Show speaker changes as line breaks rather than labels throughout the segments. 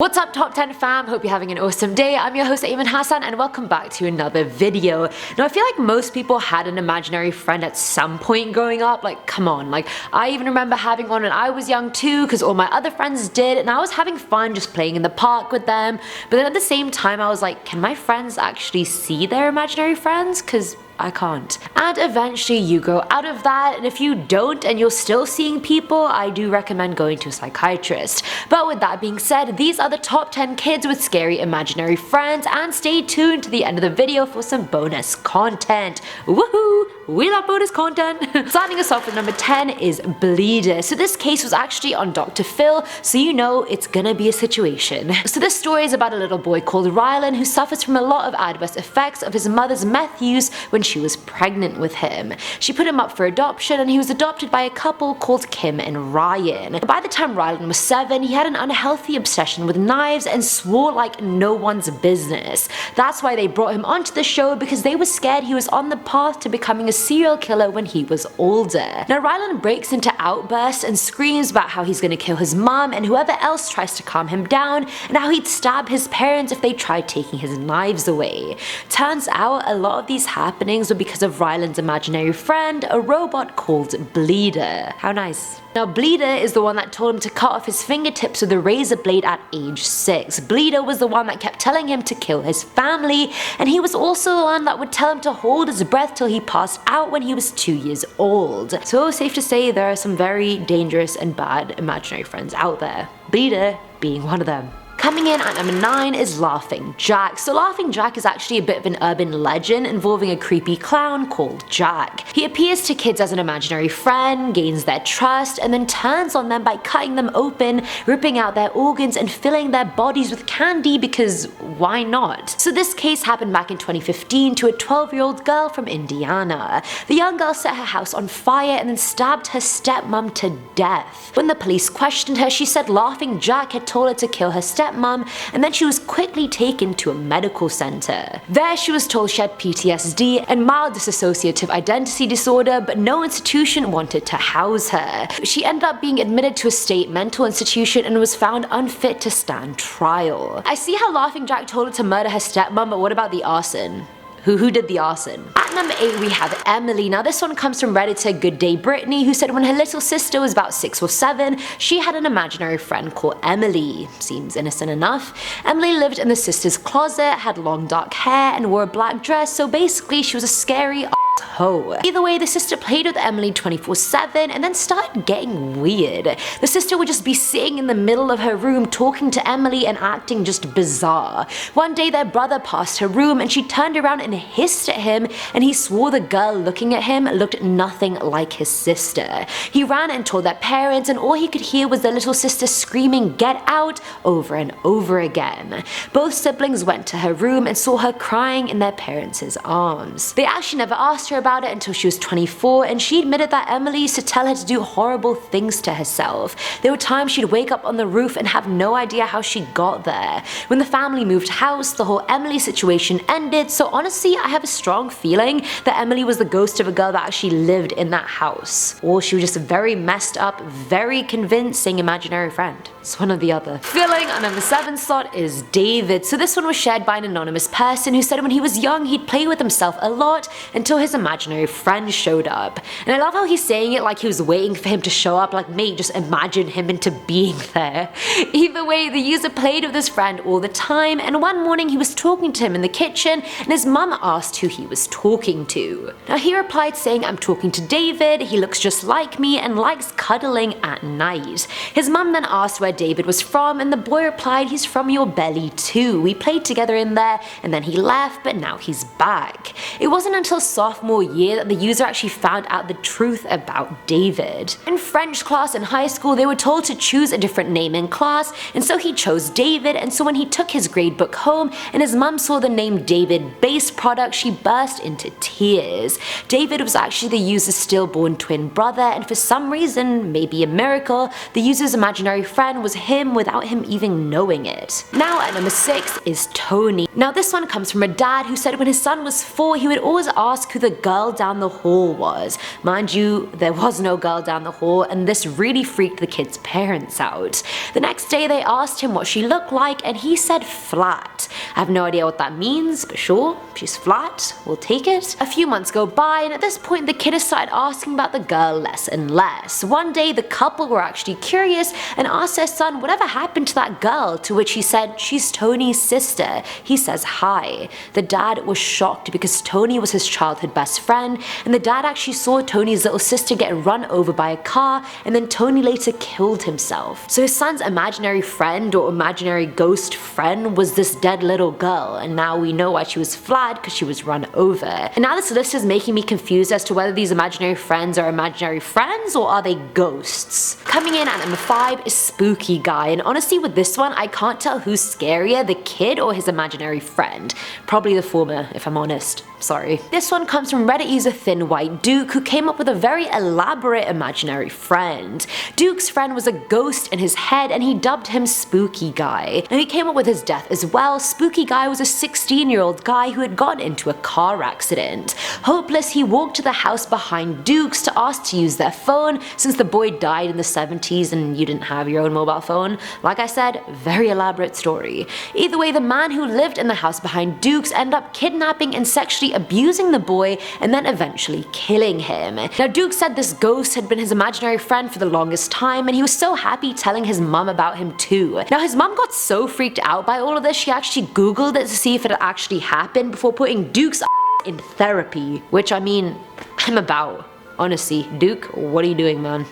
What's up top 10 fam, hope you're having an awesome day. I'm your host Ayman Hassan and welcome back to another video. Now I feel like most people had an imaginary friend at some point growing up, like come on, like I even remember having one when I was young too because all my other friends did and I was having fun just playing in the park with them, but then at the same time I was like, can my friends actually see their imaginary friends? Because I can't. And eventually you grow out of that, and if you don't and you're still seeing people, I do recommend going to a psychiatrist. But with that being said, these are the top 10 kids with scary imaginary friends, and stay tuned to the end of the video for some bonus content. Woohoo! We love bonus content! Starting us off with number 10 is Bleeder. So this case was actually on Dr. Phil, so you know it's gonna be a situation. So this story is about a little boy called Rylan who suffers from a lot of adverse effects of his mother's meth use when she was pregnant with him. She put him up for adoption and he was adopted by a couple called Kim and Ryan. By the time Rylan was 7, he had an unhealthy obsession with knives and swore like no one's business. That's why they brought him onto the show, because they were scared he was on the path to becoming a serial killer when he was older. Now Rylan breaks into outbursts and screams about how he's gonna kill his mom and whoever else tries to calm him down, and how he'd stab his parents if they tried taking his knives away. Turns out a lot of these happenings were because of Rylan's imaginary friend, a robot called Bleeder. How nice. Now Bleeder is the one that told him to cut off his fingertips with a razor blade at age 6. Bleeder was the one that kept telling him to kill his family, and he was also the one that would tell him to hold his breath till he passed out when he was 2 years old. So safe to say there are some very dangerous and bad imaginary friends out there. Bleeder being one of them. Coming in at number 9 is Laughing Jack. So Laughing Jack is actually a bit of an urban legend involving a creepy clown called Jack. He appears to kids as an imaginary friend, gains their trust, and then turns on them by cutting them open, ripping out their organs, and filling their bodies with candy because why not? So this case happened back in 2015 to a 12-year-old girl from Indiana. The young girl set her house on fire and then stabbed her stepmom to death. When the police questioned her, she said Laughing Jack had told her to kill her stepmom, and then she was quickly taken to a medical center. There she was told she had PTSD and mild dissociative identity disorder, but no institution wanted to house her. She ended up being admitted to a state mental institution and was found unfit to stand trial. I see how Laughing Jack told her to murder her stepmom, but what about the arson? Who did the arson? At number 8 we have Emily. Now this one comes from Redditor Good Day Brittany, who said when her little sister was about 6 or 7, she had an imaginary friend called Emily. Seems innocent enough. Emily lived in the sister's closet, had long dark hair, and wore a black dress, so basically she was a scary hoe. Either way, the sister played with Emily 24/7 and then started getting weird. The sister would just be sitting in the middle of her room talking to Emily and acting just bizarre. One day their brother passed her room and she turned around and hissed at him, and he swore the girl looking at him looked nothing like his sister. He ran and told their parents, and all he could hear was their little sister screaming "get out" over and over again. Both siblings went to her room and saw her crying in their parents' arms. They actually never asked her about it until she was 24, and she admitted that Emily used to tell her to do horrible things to herself. There were times she'd wake up on the roof and have no idea how she got there. When the family moved house, the whole Emily situation ended, so honestly I have a strong feeling that Emily was the ghost of a girl that actually lived in that house. Or she was just a very messed up, very convincing imaginary friend. It's one or the other. Filling our number 7 slot is David. So this one was shared by an anonymous person who said when he was young he'd play with himself a lot until his imaginary friend showed up. And I love how he's saying it like he was waiting for him to show up, like mate, just imagine him into being there. Either way, the user played with his friend all the time, and one morning he was talking to him in the kitchen and his mum asked who he was talking to. Now he replied saying, "I'm talking to David, he looks just like me and likes cuddling at night." His mum then asked where David was from, and the boy replied, "He's from your belly too. We played together in there and then he left, but now he's back." It wasn't until sophomore year that the user actually found out the truth about David. In French class in high school, they were told to choose a different name in class, and so he chose David, and so when he took his gradebook home and his mum saw the name David base product, she burst into tears. David was actually the user's stillborn twin brother, and for some reason, maybe a miracle, the user's imaginary friend was him without him even knowing it. Now at number 6 is Tony. Now this one comes from a dad who said when his son was 4, he would always ask who the girl girl down the hall was. Mind you, there was no girl down the hall, and this really freaked the kid's parents out. The next day they asked him what she looked like, and he said flat. I have no idea what that means, but sure, she's flat, we'll take it. A few months go by, and at this point the kid has started asking about the girl less and less. One day the couple were actually curious and asked their son whatever happened to that girl, to which he said, she's Tony's sister. He says hi. The dad was shocked because Tony was his childhood best friend, and the dad actually saw Tony's little sister get run over by a car, and then Tony later killed himself. So his son's imaginary friend or imaginary ghost friend was this dead little girl, and now we know why she was flat, because she was run over. And now this list is making me confused as to whether these imaginary friends are imaginary friends or are they ghosts. Coming in at number 5 is Spooky Guy, and honestly with this one I can't tell who's scarier, the kid or his imaginary friend. Probably the former, if I'm honest. Sorry. This one comes from Reddit user Thin White Duke, who came up with a very elaborate imaginary friend. Duke's friend was a ghost in his head, and he dubbed him Spooky Guy. Now he came up with his death as well. Spooky Guy was a 16-year-old guy who had gotten into a car accident. Hopeless, he walked to the house behind Duke's to ask to use their phone, since the boy died in the 70s and you didn't have your own mobile phone. Like I said, very elaborate story. Either way, the man who lived in the house behind Duke's ended up kidnapping and sexually abusing the boy and then eventually killing him. Now Duke said this ghost had been his imaginary friend for the longest time, and he was so happy telling his mum about him too. Now his mum got so freaked out by all of this, she actually googled it to see if it had actually happened before putting Duke's in therapy, which I mean, I'm about. Honestly, Duke, what are you doing, man?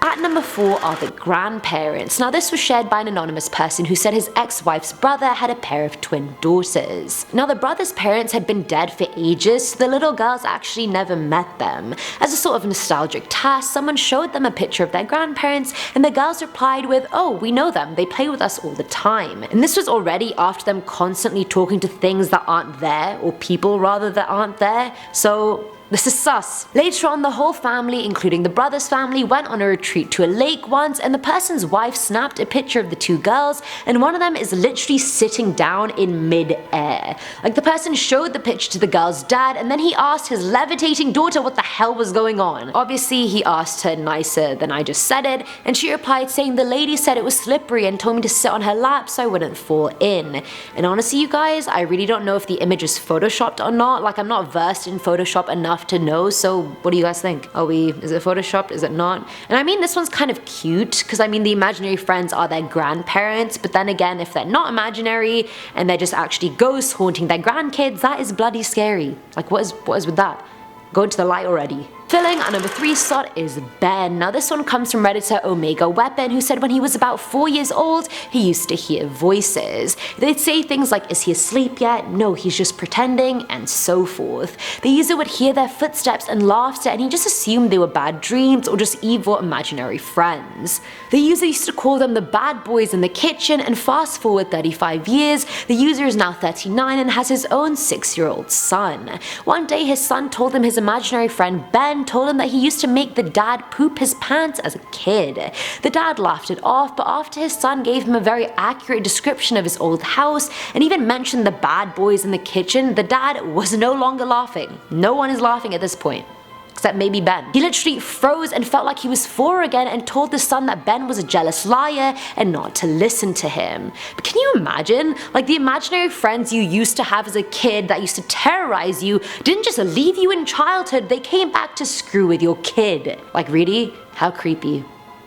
At number 4 are the grandparents. Now this was shared by an anonymous person who said his ex-wife's brother had a pair of twin daughters. Now the brother's parents had been dead for ages, so the little girls actually never met them. As a sort of nostalgic task, someone showed them a picture of their grandparents, and the girls replied with, "Oh, we know them, they play with us all the time." And this was already after them constantly talking to things that aren't there, or people rather that aren't there, so this is sus. Later on, the whole family, including the brother's family, went on a retreat to a lake once, and the person's wife snapped a picture of the two girls, and one of them is literally sitting down in mid-air. Like, the person showed the picture to the girl's dad, and then he asked his levitating daughter what the hell was going on. Obviously, he asked her nicer than I just said it, and she replied saying the lady said it was slippery and told me to sit on her lap so I wouldn't fall in. And honestly, you guys, I really don't know if the image is photoshopped or not. Like, I'm not versed in Photoshop enough to know, so what do you guys think? Is it photoshopped? Is it not? And I mean, this one's kind of cute, because I mean the imaginary friends are their grandparents, but then again, if they're not imaginary and they're just actually ghosts haunting their grandkids, that is bloody scary. Like, what is with that? Go into the light already. Filling our number 3 slot is Ben. Now this one comes from Redditor Omega Weapon, who said when he was about 4 years old, he used to hear voices. They'd say things like, "Is he asleep yet? No, he's just pretending," and so forth. The user would hear their footsteps and laughter, and he just assumed they were bad dreams or just evil imaginary friends. The user used to call them the bad boys in the kitchen, and fast forward 35 years, the user is now 39 and has his own 6-year-old son. One day his son told him his imaginary friend Ben told him that he used to make the dad poop his pants as a kid. The dad laughed it off, but after his son gave him a very accurate description of his old house and even mentioned the bad boys in the kitchen, the dad was no longer laughing. No one is laughing at this point. Except maybe Ben. He literally froze and felt like he was 4 again and told the son that Ben was a jealous liar and not to listen to him. But can you imagine? Like, the imaginary friends you used to have as a kid that used to terrorize you didn't just leave you in childhood, they came back to screw with your kid. Like, really? How creepy.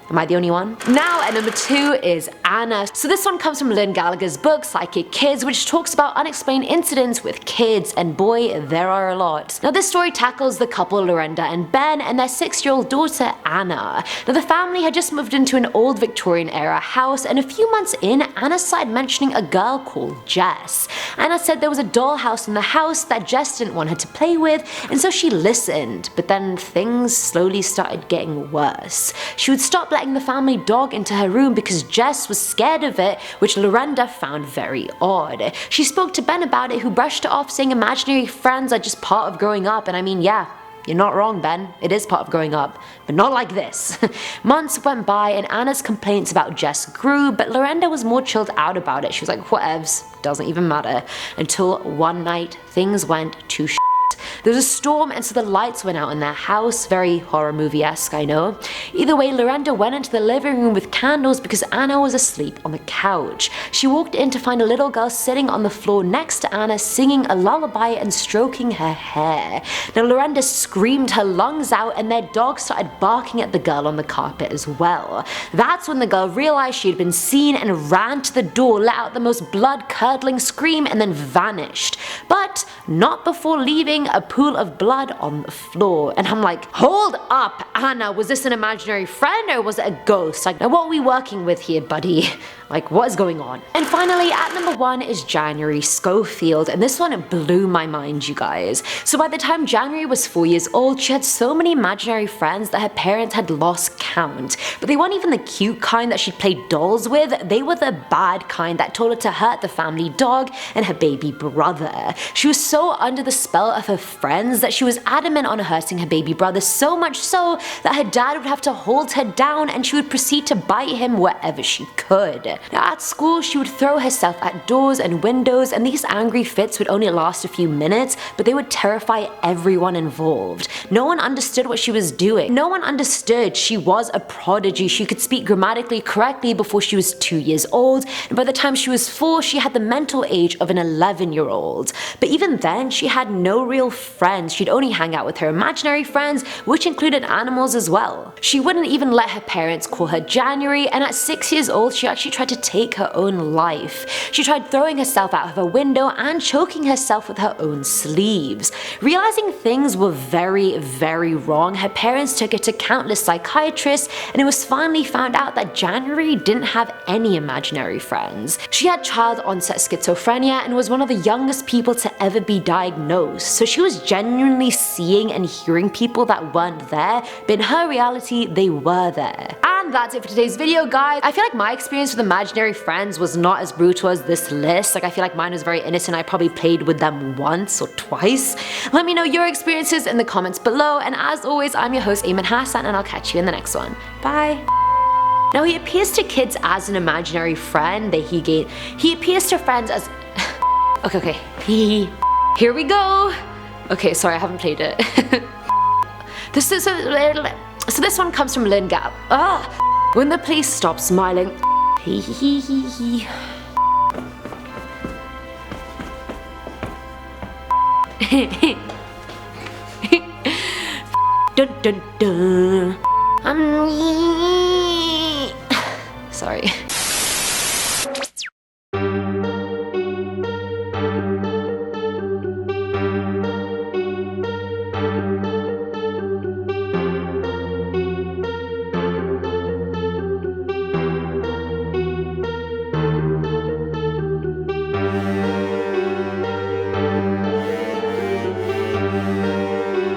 Am I the only one? Now at number 2 is Anna. So this one comes from Lynn Gallagher's book Psychic Kids, which talks about unexplained incidents with kids, and boy, there are a lot. Now this story tackles the couple Lorenda and Ben and their 6-year-old daughter Anna. Now the family had just moved into an old Victorian era house, and a few months in, Anna started mentioning a girl called Jess. Anna said there was a dollhouse in the house that Jess didn't want her to play with, and so she listened, but then things slowly started getting worse. She would stop letting the family dog into her room because Jess was scared of it, which Lorenda found very odd. She spoke to Ben about it, who brushed it off, saying imaginary friends are just part of growing up, and I mean, yeah, you're not wrong, Ben. It is part of growing up, but not like this. Months went by and Anna's complaints about Jess grew, but Lorenda was more chilled out about it. She was like, whatevs, doesn't even matter. Until one night, things went to shit. There was a storm and so the lights went out in their house, very horror movie-esque, I know. Either way, Lorenda went into the living room with candles because Anna was asleep on the couch. She walked in to find a little girl sitting on the floor next to Anna singing a lullaby and stroking her hair. Now Lorenda screamed her lungs out and their dog started barking at the girl on the carpet as well. That's when the girl realized she had been seen and ran to the door, let out the most blood-curdling scream and then vanished. But not before leaving a pool of blood on the floor. And I'm like, hold up, Anna, was this an imaginary friend or was it a ghost? Like, now what are we working with here, buddy? Like, what is going on? And finally, at number 1 is January Schofield, and this one blew my mind, you guys. So by the time January was 4 years old, she had so many imaginary friends that her parents had lost count. But they weren't even the cute kind that she played dolls with, they were the bad kind that told her to hurt the family dog and her baby brother. She was so under the spell of her friends that she was adamant on hurting her baby brother, so much so that her dad would have to hold her down and she would proceed to bite him wherever she could. Now at school, she would throw herself at doors and windows, and these angry fits would only last a few minutes, but they would terrify everyone involved. No one understood what she was doing. No one understood she was a prodigy. She could speak grammatically correctly before she was 2 years old, and by the time she was 4, she had the mental age of an 11-year-old. But even then, she had no real friends. She'd only hang out with her imaginary friends, which included animals as well. She wouldn't even let her parents call her January, and at 6 years old, she actually tried to take her own life. She tried throwing herself out of a window and choking herself with her own sleeves. Realizing things were very, very wrong, her parents took her to countless psychiatrists, and it was finally found out that January didn't have any imaginary friends. She had child-onset schizophrenia and was one of the youngest people to ever be diagnosed, so she was genuinely seeing and hearing people that weren't there, but in her reality, they were there. And that's it for today's video, guys. I feel like my experience with imaginary friends was not as brutal as this list. Like, I feel like mine was very innocent. I probably played with them once or twice. Let me know your experiences in the comments below, and as always, I'm your host Ayman Hassan, and I'll catch you in the next one. Bye! Now, he appears to kids as an imaginary friend that he appears to friends as okay. Here we go. Okay, sorry, I haven't played it. So this one comes from Lynn Gap. When the police stop smiling. Dun dun dun. Sorry.